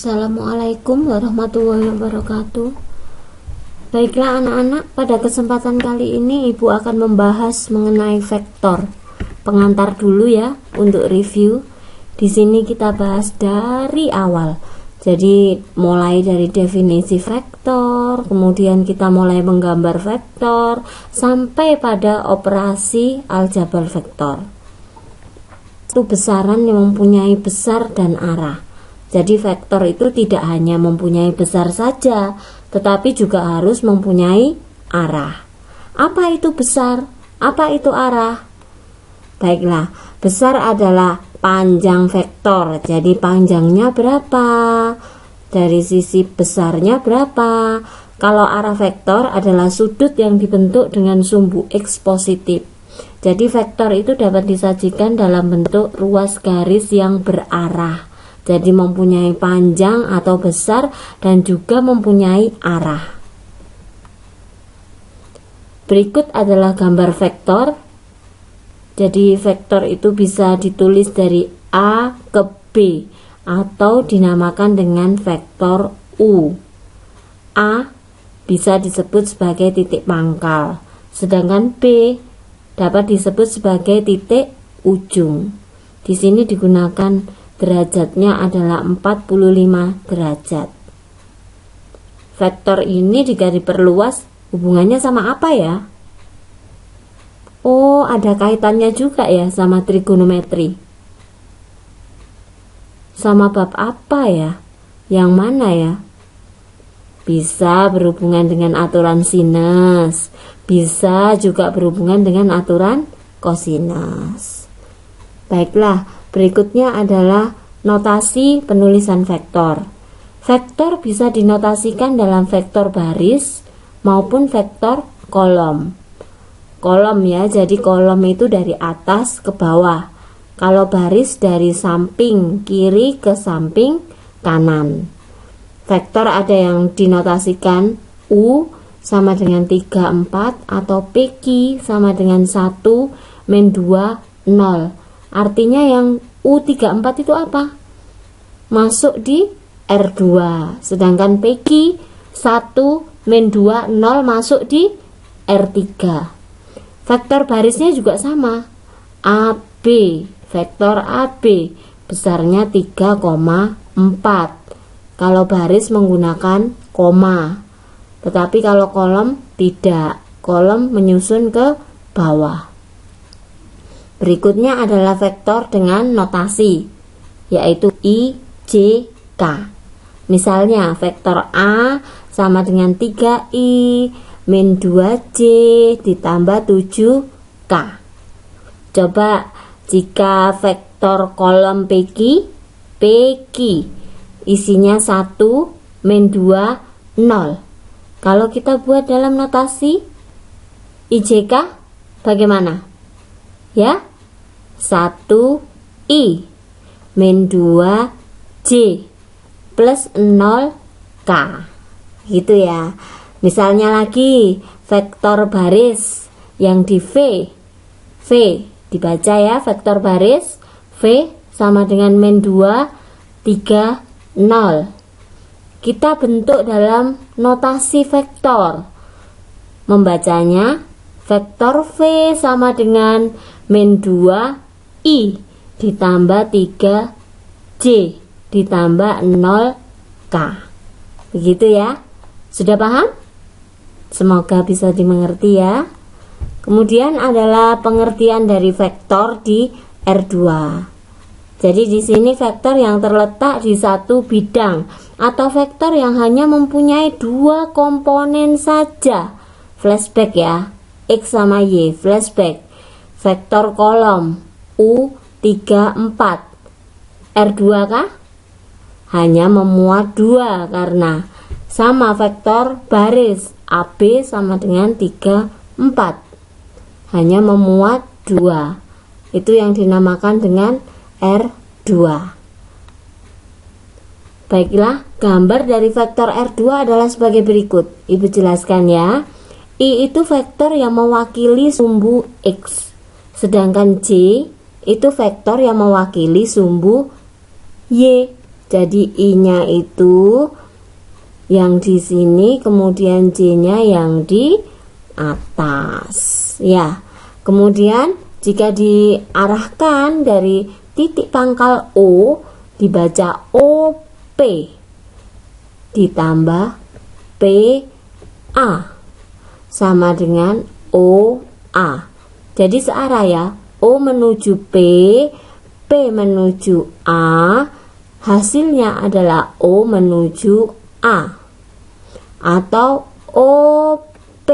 Assalamualaikum warahmatullahi wabarakatuh. Baiklah anak-anak, pada kesempatan kali ini Ibu akan membahas mengenai vektor. Pengantar dulu ya untuk review. Di sini kita bahas dari awal. Jadi mulai dari definisi vektor, kemudian kita mulai menggambar vektor sampai pada operasi aljabar vektor. Itu besaran yang mempunyai besar dan arah. Jadi vektor itu tidak hanya mempunyai besar saja, tetapi juga harus mempunyai arah. Apa itu besar? Apa itu arah? Baiklah, besar adalah panjang vektor. Jadi panjangnya berapa? Dari sisi besarnya berapa? Kalau arah vektor adalah sudut yang dibentuk dengan sumbu X positif. Jadi vektor itu dapat disajikan dalam bentuk ruas garis yang berarah. Jadi mempunyai panjang atau besar dan juga mempunyai arah. Berikut adalah gambar vektor. Jadi vektor itu bisa ditulis dari A ke B atau dinamakan dengan vektor U. A bisa disebut sebagai titik pangkal, sedangkan B dapat disebut sebagai titik ujung. Di sini digunakan derajatnya adalah 45 derajat. Vektor ini jika diperluas hubungannya sama apa ya? Oh, ada kaitannya juga ya sama trigonometri. Sama bab apa ya? Yang mana ya? Bisa berhubungan dengan aturan sinus, bisa juga berhubungan dengan aturan kosinus. Baiklah, berikutnya adalah notasi penulisan vektor. Vektor bisa dinotasikan dalam vektor baris maupun vektor kolom. Kolom ya, jadi kolom itu dari atas ke bawah. Kalau baris dari samping kiri ke samping kanan. Vektor ada yang dinotasikan U sama dengan 34 atau PQ sama dengan 1 min 2 0. Artinya yang U34 itu apa? Masuk di R2. Sedangkan PQ 1 min 2 0 masuk di R3. Vektor barisnya juga sama. AB, vektor AB besarnya 3,4. Kalau baris menggunakan koma. Tetapi kalau kolom tidak. Kolom menyusun ke bawah. Berikutnya adalah vektor dengan notasi, yaitu I, J, K. Misalnya vektor A sama dengan 3I min 2J ditambah 7K. Coba jika vektor kolom PQ isinya 1 min 2 0. Kalau kita buat dalam notasi IJK bagaimana? Ya, 1I min 2J plus 0K. Gitu ya. Misalnya lagi vektor baris yang di V dibaca ya, vektor baris V sama dengan min 2 3 0. Kita bentuk dalam notasi vektor. Membacanya vektor V sama dengan min 2I ditambah 3J ditambah 0K. Begitu ya. Sudah paham? Semoga bisa dimengerti ya. Kemudian adalah pengertian dari vektor di R2. Jadi di sini vektor yang terletak di satu bidang atau vektor yang hanya mempunyai dua komponen saja. Flashback ya. X sama Y, flashback. Vektor kolom U34 R2 kah? Hanya memuat 2 karena sama vektor baris AB sama dengan 34. Hanya memuat 2. Itu yang dinamakan dengan R2. Baiklah, gambar dari vektor R2 adalah sebagai berikut. Ibu jelaskan ya. I itu vektor yang mewakili sumbu X. Sedangkan J itu vektor yang mewakili sumbu Y. Jadi I-nya itu yang di sini, kemudian J-nya yang di atas. Ya. Kemudian jika diarahkan dari titik pangkal O dibaca OP ditambah PA sama dengan OA. Jadi searah ya. O menuju P, P menuju A, hasilnya adalah O menuju A. Atau OP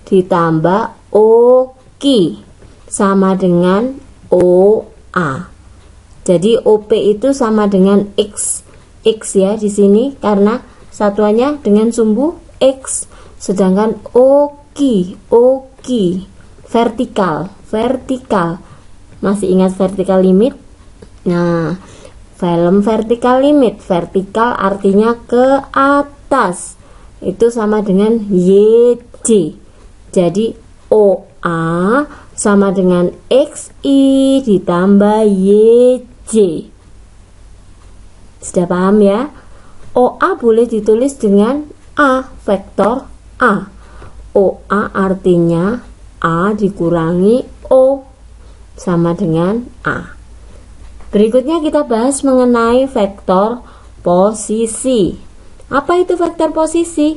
ditambah OQ sama dengan OA. Jadi OP itu sama dengan X. X ya di sini karena satuannya dengan sumbu X. Sedangkan OQ vertikal. Masih ingat vertikal limit? Nah, film vertikal limit, vertikal artinya ke atas. Itu sama dengan YJ. Jadi OA sama dengan XI ditambah YJ. Sudah paham ya? OA boleh ditulis dengan A, vektor A. OA artinya A dikurangi O sama dengan A. Berikutnya kita bahas mengenai vektor posisi. Apa itu vektor posisi?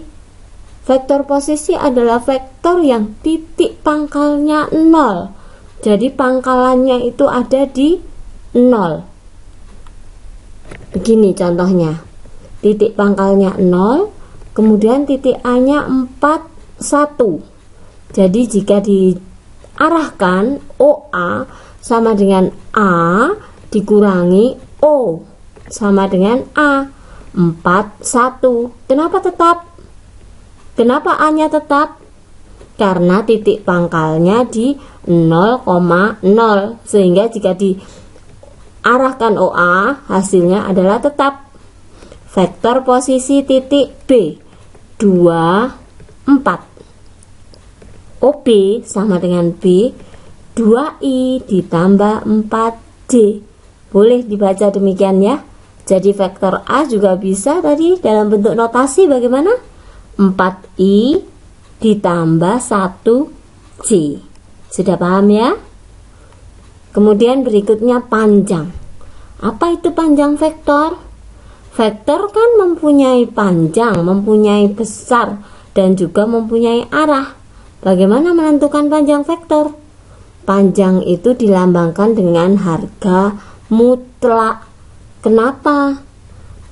Vektor posisi adalah vektor yang titik pangkalnya 0. Jadi pangkalannya itu ada di 0. Begini contohnya. Titik pangkalnya 0, kemudian titik A-nya 4, 1. Jadi jika diarahkan OA sama dengan A dikurangi O sama dengan A, 4, 1. Kenapa tetap? Kenapa A-nya tetap? Karena titik pangkalnya di 0,0, sehingga jika diarahkan OA hasilnya adalah tetap. Vektor posisi titik B 2, 4. OB sama dengan B 2I ditambah 4J. Boleh dibaca demikian ya. Jadi vektor A juga bisa tadi dalam bentuk notasi bagaimana? 4I ditambah 1J. Sudah paham ya? Kemudian berikutnya panjang. Apa itu panjang vektor? Vektor kan mempunyai panjang, mempunyai besar, dan juga mempunyai arah. Bagaimana menentukan panjang vektor? Panjang itu dilambangkan dengan harga mutlak. Kenapa?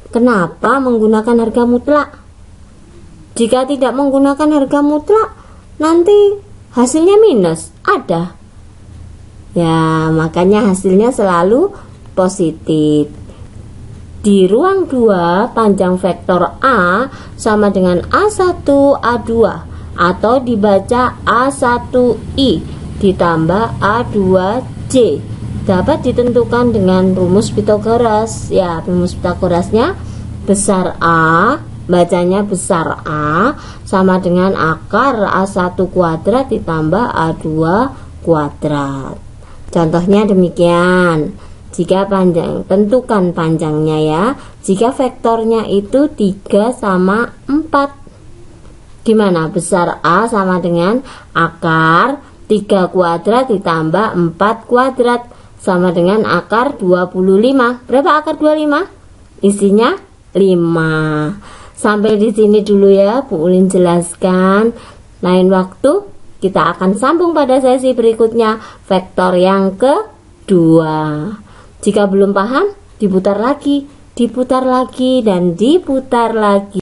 Kenapa menggunakan harga mutlak? Jika tidak menggunakan harga mutlak, nanti hasilnya minus. Ada. Ya, makanya hasilnya selalu positif. Di ruang 2, panjang vektor A sama dengan A1, A2, atau dibaca A1I ditambah A2J. Dapat ditentukan dengan rumus Pythagoras. Ya, rumus Pythagorasnya besar A, bacanya besar A, sama dengan akar A1 kuadrat ditambah A2 kuadrat. Contohnya demikian. Jika panjang, tentukan panjangnya ya. Jika vektornya itu 3 sama 4. Gimana? Besar A sama dengan akar 3 kuadrat ditambah 4 kuadrat sama dengan akar 25. Berapa akar 25? Isinya 5. Sampai di sini dulu ya, Bu Ulin jelaskan. Lain waktu kita akan sambung pada sesi berikutnya, vektor yang kedua. Jika belum paham, diputar lagi, dan diputar lagi.